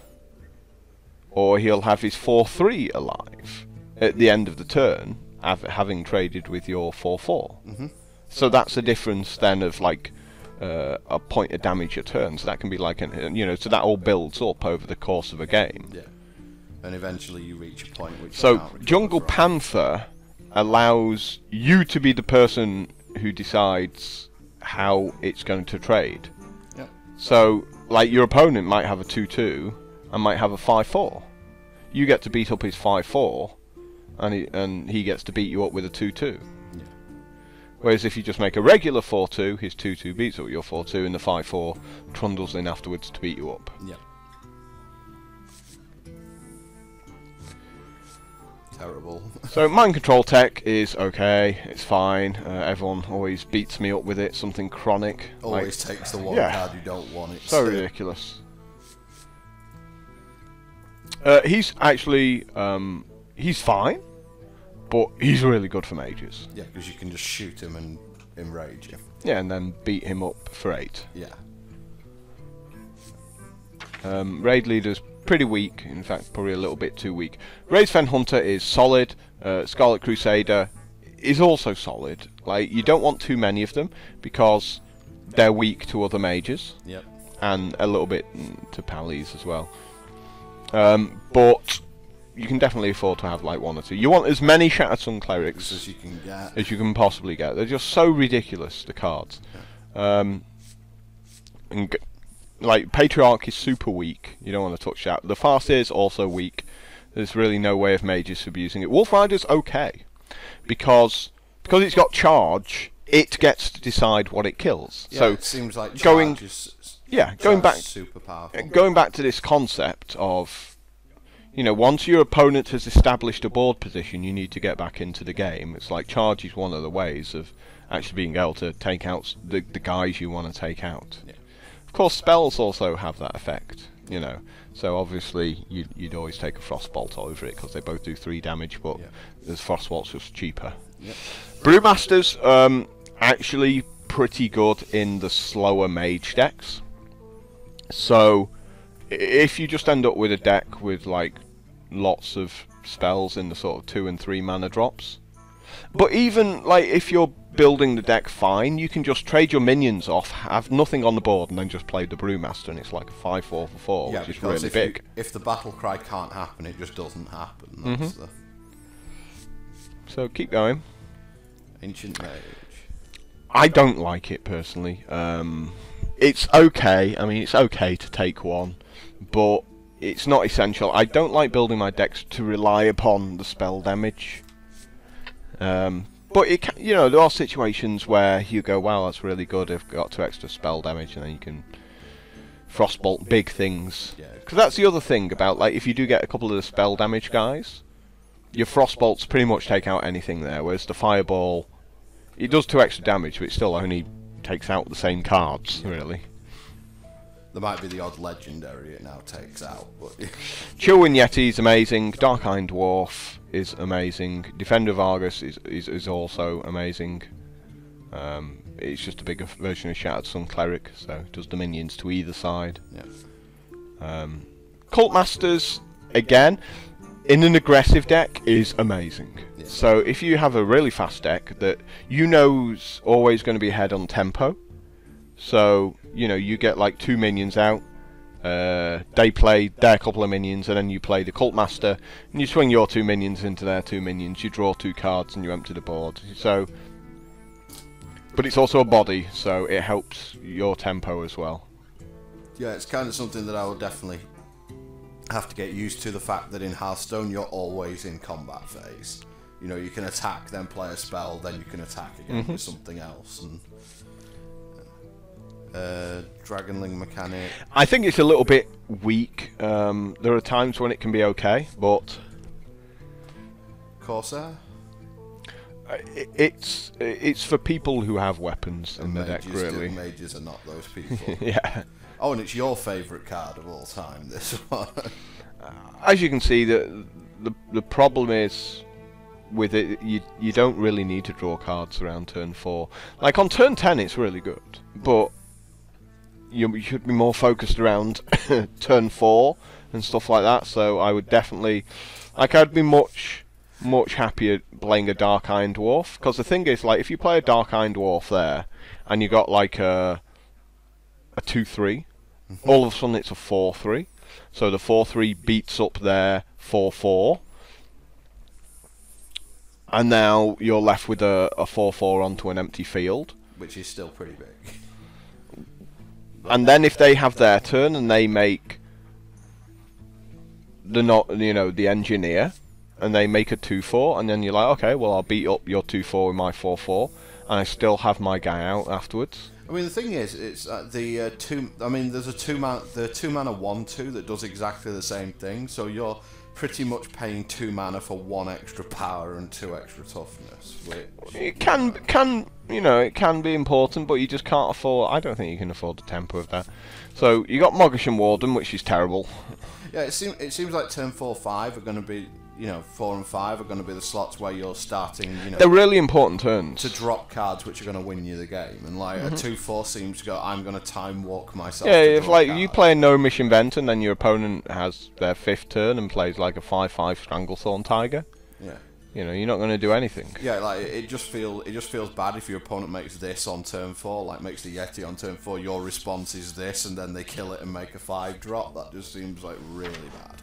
or he'll have his 4/3 alive at the end of the turn, having traded with your 4/4. Mm-hmm. So that's a difference then of like a point of damage a turn. So that can be like so that all builds up over the course of a game. Yeah. And eventually you reach a point which So you can't recover Jungle from. Panther allows you to be the person who decides how it's going to trade. Yep. So, like, your opponent might have a 2/2 and might have a 5/4. You get to beat up his 5/4, and he gets to beat you up with a 2/2. Yeah. Whereas if you just make a regular 4/2, his 2/2 beats up your 4/2, and the 5/4 trundles in afterwards to beat you up. Yeah. Terrible. So mind control tech is okay, it's fine. Everyone always beats me up with it, something chronic. Always takes the one yeah. card you don't want. It's So ridiculous. He's actually he's fine, but he's really good for mages. Yeah, because you can just shoot him and enrage him. Yeah, and then beat him up for 8. Yeah. Raid leader's pretty weak, in fact probably a little bit too weak. Raid Fen Hunter is solid. Scarlet Crusader is also solid. Like, you don't want too many of them because they're weak to other mages. Yep. And a little bit to pallies as well. But you can definitely afford to have like 1 or 2. You want as many Shattered Sun Clerics As you can get. as you can possibly get. They're just so ridiculous, the cards. Like, Patriarch is super weak. You don't want to touch that. The Farseer is also weak. There's really no way of mages abusing it. Wolf Rider's okay. Because it's got charge, it gets to decide what it kills. Yeah, so it seems like going going back super powerful. Going back to this concept of, once your opponent has established a board position, you need to get back into the game. It's like charge is one of the ways of actually being able to take out the guys you want to take out. Yeah. Of course, spells also have that effect, So obviously you'd always take a Frostbolt over it because they both do 3 damage, but there's Frostbolt's just cheaper. Yep. Brewmasters actually pretty good in the slower mage decks. So if you just end up with a deck with like lots of spells in the sort of 2 and 3 mana drops, but even like if you're building the deck fine, you can just trade your minions off, have nothing on the board, and then just play the Brewmaster, and it's like a 5/4 for 4, Yeah, which is because really big. if the battle cry can't happen, it just doesn't happen. That's the So keep going. Ancient Mage. I don't like it personally. It's okay. I mean, it's okay to take 1, but it's not essential. I don't like building my decks to rely upon the spell damage. But it can, you know, there are situations where you go, wow, that's really good. I've got 2 extra spell damage, and then you can frostbolt big things. Yeah. Because that's the other thing about, like, if you do get a couple of the spell damage guys, your frostbolts pretty much take out anything there. Whereas the fireball, it does 2 extra damage, but it still only takes out the same cards, really. There might be the odd legendary it now takes out, but Chillwind Yeti is amazing. Dark Iron Dwarf is amazing. Defender of Argus is also amazing. It's just a bigger version of Shattered Sun Cleric, so it does the minions to either side. Yeah. Cult Masters, again, in an aggressive deck, is amazing. Yeah. So if you have a really fast deck that you know's always going to be ahead on tempo, so you know you get like 2 minions out, they play their couple of minions, and then you play the Cult Master, and you swing your 2 minions into their 2 minions. You draw 2 cards and you empty the board. So, but it's also a body, so it helps your tempo as well. Yeah, it's kind of something that I will definitely have to get used to. The fact that in Hearthstone you're always in combat phase. You know, you can attack, then play a spell, then you can attack again with something else. And Dragonling mechanic. I think it's a little bit weak. There are times when it can be okay, but Corsair. It's for people who have weapons in the deck, really. Mages are not those people. Yeah. Oh, and it's your favourite card of all time, this one. As you can see, the problem is with it, you don't really need to draw cards around turn 4. Like on turn 10, it's really good, but you should be more focused around turn 4 and stuff like that. So I would definitely, like, I'd be much happier playing a Dark Iron Dwarf, because the thing is, like, if you play a Dark Iron Dwarf there and you got like a 2/3, all of a sudden it's a 4/3. So the 4/3 beats up their 4/4, and now you're left with a 4/4 onto an empty field, which is still pretty big. And then if they have their turn and they make the engineer, and they make a 2/4, and then you're like, okay, well, I'll beat up your 2/4 with my 4/4, and I still have my guy out afterwards. I mean, the thing is, it's the 2. I mean, there's a 2-mana 1/2 that does exactly the same thing. So you're pretty much paying 2 mana for 1 extra power and 2 extra toughness. Which it can be important, but you just can't afford. I don't think you can afford the tempo of that. So you got Moggish Warden, which is terrible. Yeah, it seems like turn 4/5 are going to be. 4 and 5 are going to be the slots where you're starting, they're really important turns to drop cards which are going to win you the game. And like a 2/4 seems to go, I'm going to time walk myself. Yeah, if like you play a No Mission Vent and then your opponent has their 5th turn and plays like a 5/5 Stranglethorn Tiger. Yeah. You're not going to do anything. Yeah, like it just feels bad if your opponent makes this on turn 4, like makes the Yeti on turn 4. Your response is this, and then they kill it and make a 5-drop. That just seems like really bad.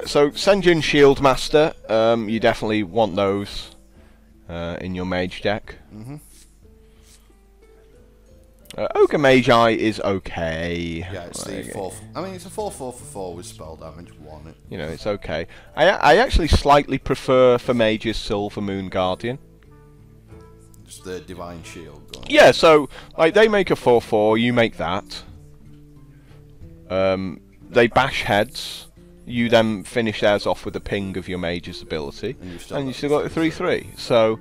So Senjin Shieldmaster, you definitely want those in your mage deck. Ogre Magi is okay. Yeah, it's the 4. I mean, it's a 4/4 for 4 with spell damage 1. It's okay. I actually slightly prefer for mages Silver Moon Guardian. Just the Divine Shield. Yeah, so like they make a 4/4, you make that. They bash heads. You then finish theirs off with a ping of your mage's ability, and you still got the 3/3. So,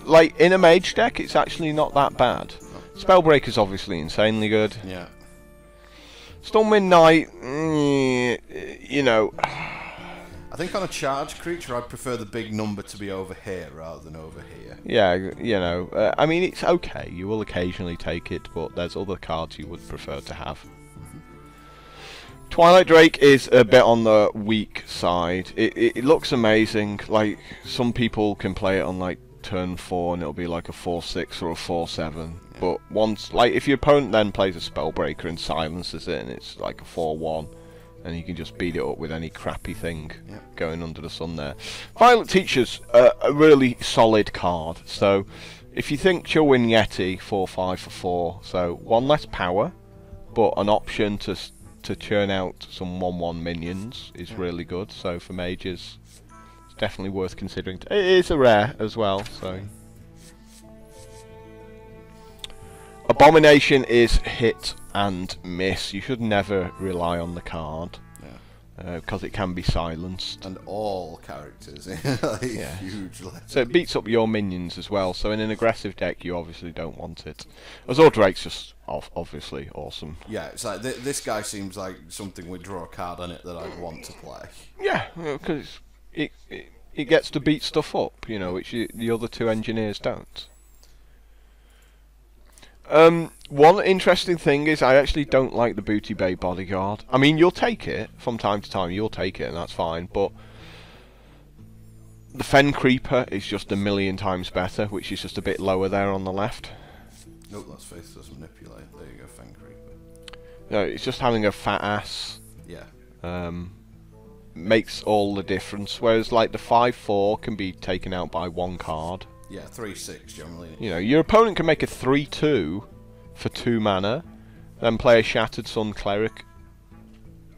like in a mage deck, it's actually not that bad. Spellbreaker's obviously insanely good. Yeah. Stormwind Knight, I think on a charge creature, I'd prefer the big number to be over here rather than over here. Yeah, I mean, it's okay. You will occasionally take it, but there's other cards you would prefer to have. Twilight Drake is a bit on the weak side. It looks amazing. Like, some people can play it on like turn 4 and it'll be like a 4/6 or a 4/7. Yeah. But once, like, if your opponent then plays a Spellbreaker and silences it, and it's like a 4/1, and you can just beat it up with any crappy thing going under the sun there. Violet Teacher's a really solid card. So if you think Chillwind Yeti, 4/5 for 4, so 1 less power, but an option to churn out some 1/1 minions is really good. So for mages, it's definitely worth considering. It is a rare as well, so. Abomination is hit and miss. You should never rely on the card. Because it can be silenced. And all characters in huge letters. So it beats up your minions as well, so in an aggressive deck you obviously don't want it. Azure Drake's just obviously awesome. Yeah, it's like, this guy seems like something with draw a card on it that I'd want to play. Yeah, because it gets to beat stuff up, you know, which the other two engineers don't. One interesting thing is I actually don't like the Booty Bay Bodyguard. I mean, you'll take it from time to time, you'll take it and that's fine, but the Fen Creeper is just a million times better, which is just a bit lower there on the left. Nope, that's Faithless Manipulate. There you go, Fen Creeper. No, it's just having a fat ass. Yeah. Makes all the difference, whereas like the 5/4 can be taken out by one card. Yeah, 3/6 generally. You know, your opponent can make a 3/2 for 2 mana, then play a Shattered Sun Cleric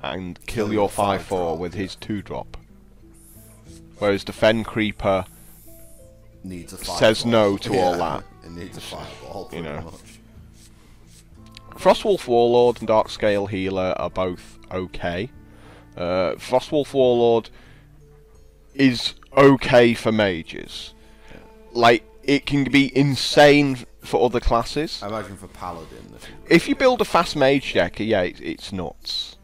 and kill your 5/4 with his 2-drop. Whereas the Fen Creeper needs a says no to all that. It needs a fireball, pretty much. Frostwolf Warlord and Darkscale Healer are both okay. Frostwolf Warlord is okay for mages. Like, it can be insane for other classes. I imagine for Paladin. If you build a fast mage deck, yeah, it's nuts.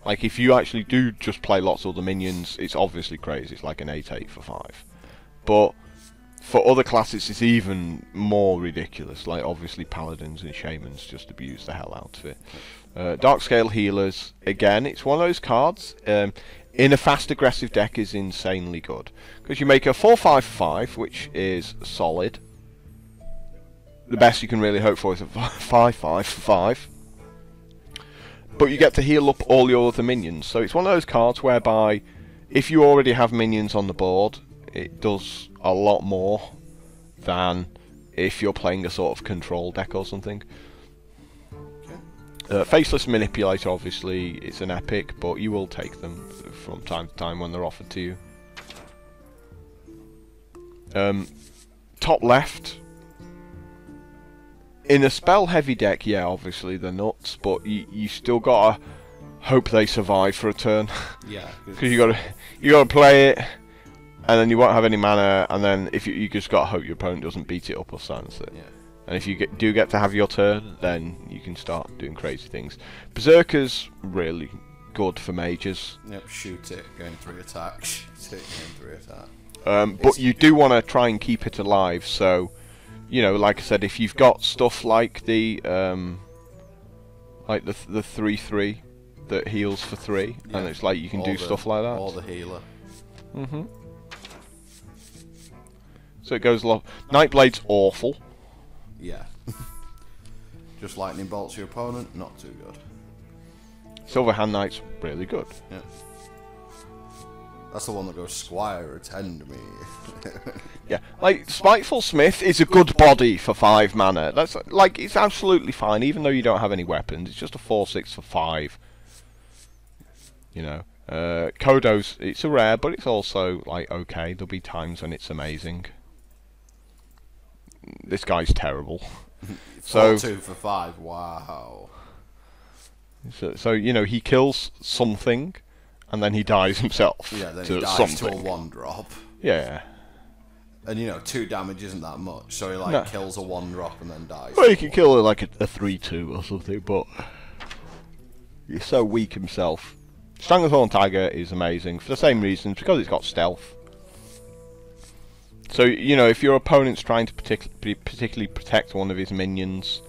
Like, if you actually do just play lots of other minions, it's obviously crazy. It's like an 8/8 for 5. But for other classes, it's even more ridiculous. Like, obviously, Paladins and Shamans just abuse the hell out of it. Darkscale Healers, again, it's one of those cards. In a fast aggressive deck is insanely good. Because you make a 4/5 for 5, which is solid. The best you can really hope for is a 5/5 for 5. But you get to heal up all your other minions. So it's one of those cards whereby if you already have minions on the board, it does a lot more than if you're playing a sort of control deck or something. Faceless Manipulator, obviously, it's an epic, but you will take them from time to time when they're offered to you. Top left. In a spell-heavy deck, yeah, obviously they're nuts, but you still gotta hope they survive for a turn. Yeah. Because you gotta play it, and then you won't have any mana, and then if you just gotta hope your opponent doesn't beat it up or silence it. Yeah. And if you do get to have your turn, then you can start doing crazy things. Berserker's really good for mages. Yep, shoot it, gain 3 attacks. Shoot it, gain 3 attacks. But you do want to try and keep it alive, so, you know, like I said, if you've got stuff like the 3/3 that heals for 3, yeah, and it's like you can do stuff like that. Or the healer. So it goes a lot. Nightblade's awful. Yeah. Just lightning bolts your opponent, not too good. Silver Hand Knight's really good. Yeah. That's the one that goes, Squire, attend me. Yeah, like, Spiteful Smith is a good body for 5 mana. That's, like, it's absolutely fine, even though you don't have any weapons. It's just a 4/6 for 5. You know. Kodo's, it's a rare, but it's also, like, okay. There'll be times when it's amazing. This guy's terrible. 4/2 for 5, wow. So, you know, he kills something, and then he dies himself. Yeah, then to he dies something. to a 1-drop. Yeah. And, you know, 2 damage isn't that much, so he, like, kills a 1-drop and then dies. Well, he can kill like a 3/2 or something, but he's so weak himself. Stranglethorn Tiger is amazing for the same reasons, because it's got stealth. So, you know, if your opponent's trying to particularly protect one of his minions,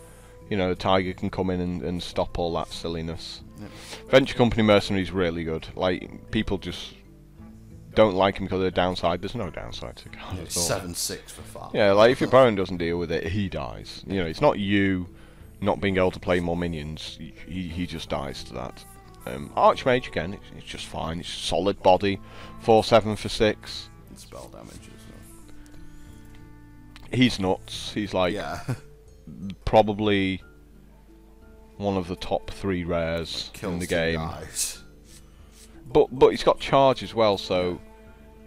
you know, the Tiger can come in and stop all that silliness. Yep. Venture Company Mercenary is really good. Like, people just don't like him because of the downside. There's no downside to it. Yeah, it's 7/6 for 5. Yeah, like, if your opponent doesn't deal with it, he dies. You know, it's not you not being able to play more minions. He just dies to that. Archmage, again, it's just fine. It's solid body. 4/7 for 6. And spell damage as well. He's nuts. He's like... Yeah. probably one of the top 3 rares in the game. Guys. But he's got charge as well, so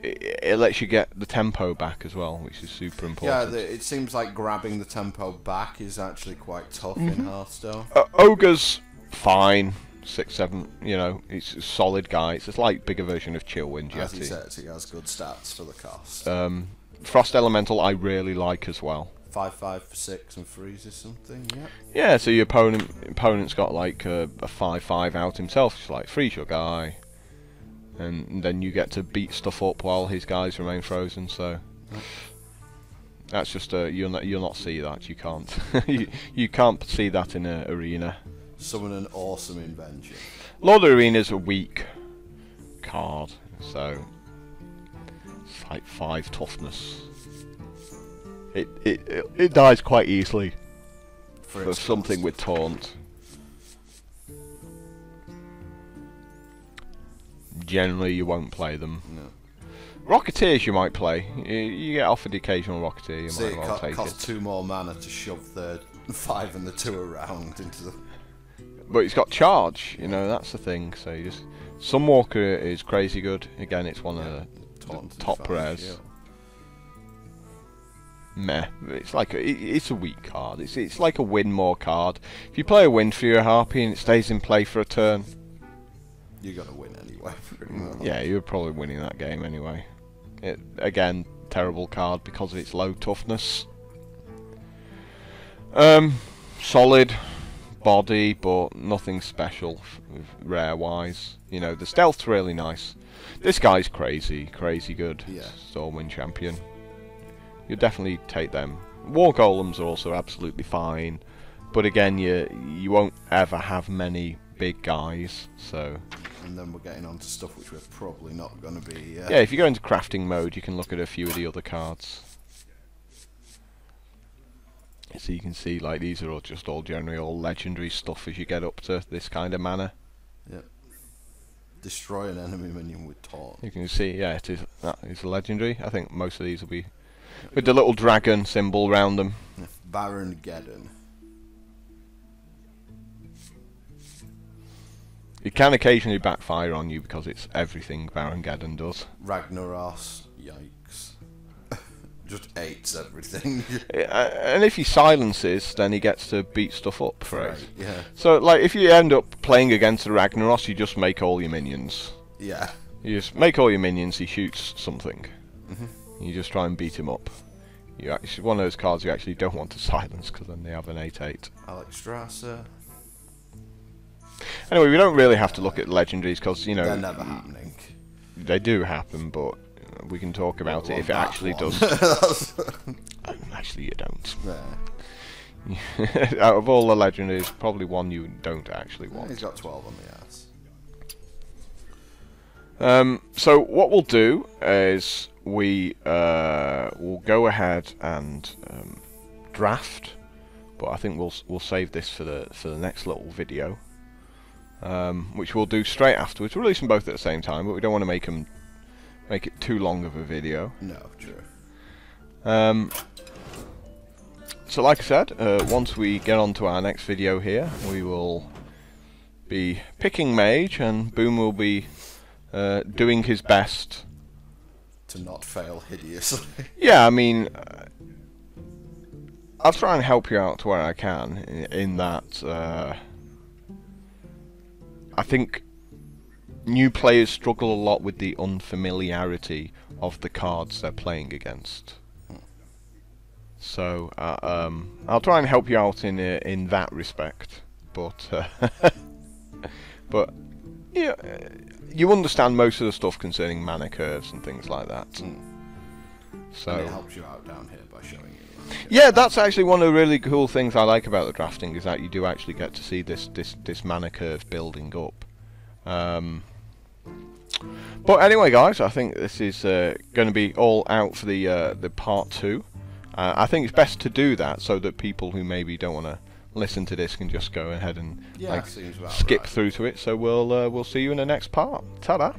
it lets you get the tempo back as well, which is super important. Yeah, it seems like grabbing the tempo back is actually quite tough in Hearthstone. Ogre's fine, 6-7. You know, he's a solid guy. It's just like bigger version of Chillwind Yeti. As he says, he has good stats for the cost. Frost Elemental I really like as well. 5/5 for 6 and freezes something. Yeah. Yeah, so your opponent's got like a 5/5 out himself. Just like freeze your guy, and then you get to beat stuff up while his guys remain frozen. So that's just you'll not see that. You can't you can't see that in an arena. Summon an awesome invention. Lord of Arena's a weak card, so it's like 5 toughness. It dies quite easily for something with taunt. Generally, you won't play them. No. Rocketeers you might play. You get offered the occasional Rocketeer. You might well take it. It costs 2 more mana to shove the 5 and the 2 around into the. But it's got charge. You know, that's the thing. So you just Sunwalker is crazy good. Again, it's one of the top rares. Yeah. Meh. It's like it's a weak card. It's like a win more card. If you play a Wind for your Harpy and it stays in play for a turn, you're gonna win anyway. Pretty much. Yeah, you're probably winning that game anyway. Again, terrible card because of its low toughness. Solid body, but nothing special rare wise. You know, the stealth's really nice. This guy's crazy good. Yeah. Stormwind champion. You'll definitely take them. War Golems are also absolutely fine, but again, you won't ever have many big guys. So. And then we're getting on to stuff which we're probably not going to be. Yeah, if you go into crafting mode, you can look at a few of the other cards. So you can see, like, these are just all generally all legendary stuff as you get up to this kind of mana. Yep. Destroy an enemy minion with taunt. You can see, yeah, that is legendary. I think most of these will be with the little dragon symbol around them. Baron Geddon. It can occasionally backfire on you because it's everything Baron Geddon does. Ragnaros, yikes. Just hates everything. And if he silences, then he gets to beat stuff up for it. Yeah. So, like, if you end up playing against the Ragnaros, you just make all your minions. Yeah. You just make all your minions, he shoots something. You just try and beat him up. It's one of those cards you actually don't want to silence because then they have an 8/8. Alex Strasser. Anyway, we don't really have to look at legendaries because, you know, they're never happening. They do happen, but we can talk about it if it actually does. Actually, you don't. Yeah. Out of all the legendaries, probably one you don't actually want. He's got 12 on the ass. So what we'll do is we'll go ahead and draft, but I think we'll save this for the next little video, which we'll do straight afterwards. We'll release them both at the same time, but we don't want to make it too long of a video. No, true. So like I said, once we get on to our next video here, we will be picking Mage, and Boom will be doing his best to not fail hideously. Yeah, I mean, I'll try and help you out to where I can in that I think new players struggle a lot with the unfamiliarity of the cards they're playing against. So I'll try and help you out in that respect, but but yeah, you understand most of the stuff concerning mana curves and things like that. So and it helps you out down here by showing you. Yeah, that's actually one of the really cool things I like about the drafting, is that you do actually get to see this mana curve building up. But anyway, guys, I think this is going to be all out for the part 2. I think it's best to do that so that people who maybe don't want to listen to this can just go ahead and skip through to it. So we'll see you in the next part. Ta-da!